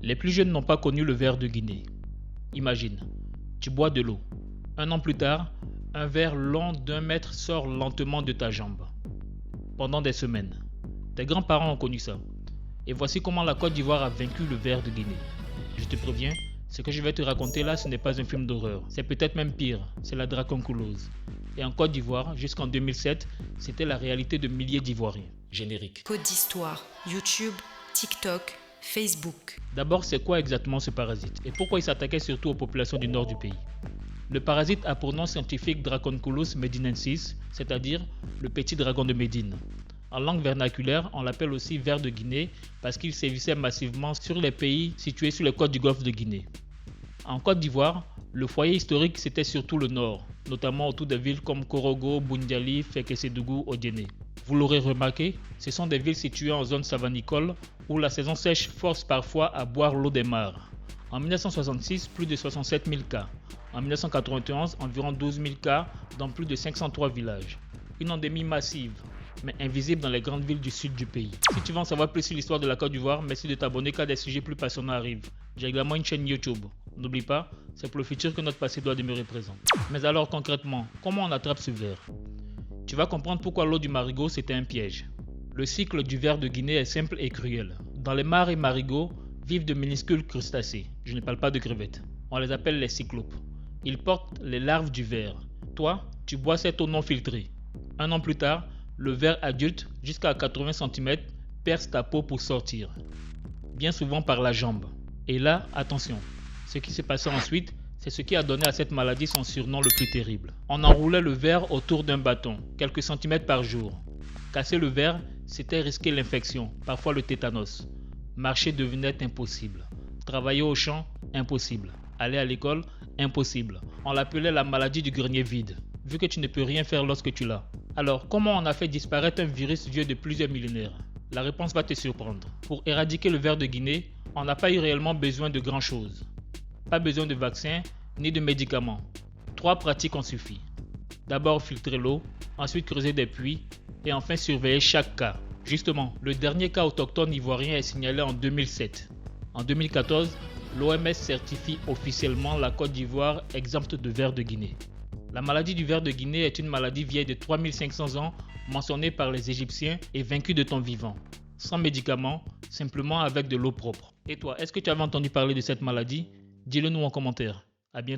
Les plus jeunes n'ont pas connu le ver de Guinée. Imagine, tu bois de l'eau. Un an plus tard, un ver long d'1 mètre sort lentement de ta jambe. Pendant des semaines. Tes grands-parents ont connu ça. Et voici comment la Côte d'Ivoire a vaincu le ver de Guinée. Je te préviens, ce que je vais te raconter là, ce n'est pas un film d'horreur. C'est peut-être même pire, c'est la dracunculose. Et en Côte d'Ivoire, jusqu'en 2007, c'était la réalité de milliers d'Ivoiriens. Générique. Côte d'Histoire, YouTube, TikTok, Facebook. D'abord, c'est quoi exactement ce parasite et pourquoi il s'attaquait surtout aux populations du nord du pays? Le parasite a pour nom scientifique Dracunculus medinensis, c'est-à-dire le petit dragon de Médine. En langue vernaculaire, on l'appelle aussi ver de Guinée parce qu'il sévissait massivement sur les pays situés sur les côtes du golfe de Guinée. En Côte d'Ivoire, le foyer historique c'était surtout le nord, notamment autour des villes comme Korogo, Boundiali, Fekessédougou, Odiéné. Vous l'aurez remarqué, ce sont des villes situées en zone savanicole où la saison sèche force parfois à boire l'eau des mares. En 1966, plus de 67 000 cas. En 1991, environ 12 000 cas dans plus de 503 villages. Une endémie massive, mais invisible dans les grandes villes du sud du pays. Si tu veux en savoir plus sur l'histoire de la Côte d'Ivoire, merci de t'abonner car des sujets plus passionnants arrivent. J'ai également une chaîne YouTube. N'oublie pas, c'est pour le futur que notre passé doit demeurer présent. Mais alors concrètement, comment on attrape ce ver? Tu vas comprendre pourquoi l'eau du marigot c'était un piège. Le cycle du ver de Guinée est simple et cruel. Dans les mares et marigots vivent de minuscules crustacés. Je ne parle pas de crevettes. On les appelle les cyclopes. Ils portent les larves du ver. Toi, tu bois cette eau non filtrée. Un an plus tard, le ver adulte, jusqu'à 80 cm, perce ta peau pour sortir. Bien souvent par la jambe. Et là, attention, ce qui s'est passé ensuite, c'est ce qui a donné à cette maladie son surnom le plus terrible. On enroulait le ver autour d'un bâton, quelques centimètres par jour. Casser le ver, c'était risquer l'infection, parfois le tétanos. Marcher devenait impossible. Travailler au champ, impossible. Aller à l'école, impossible. On l'appelait la maladie du grenier vide, vu que tu ne peux rien faire lorsque tu l'as. Alors, comment on a fait disparaître un virus vieux de plusieurs millénaires? La réponse va te surprendre. Pour éradiquer le ver de Guinée, on n'a pas eu réellement besoin de grand-chose. Pas besoin de vaccins ni de médicaments. 3 pratiques ont suffi. D'abord filtrer l'eau, ensuite creuser des puits et enfin surveiller chaque cas. Justement, le dernier cas autochtone ivoirien est signalé en 2007. En 2014, l'OMS certifie officiellement la Côte d'Ivoire exempte de ver de Guinée. La maladie du ver de Guinée est une maladie vieille de 3500 ans mentionnée par les Égyptiens et vaincue de ton vivant. Sans médicaments, simplement avec de l'eau propre. Et toi, est-ce que tu avais entendu parler de cette maladie? Dis-le nous en commentaire.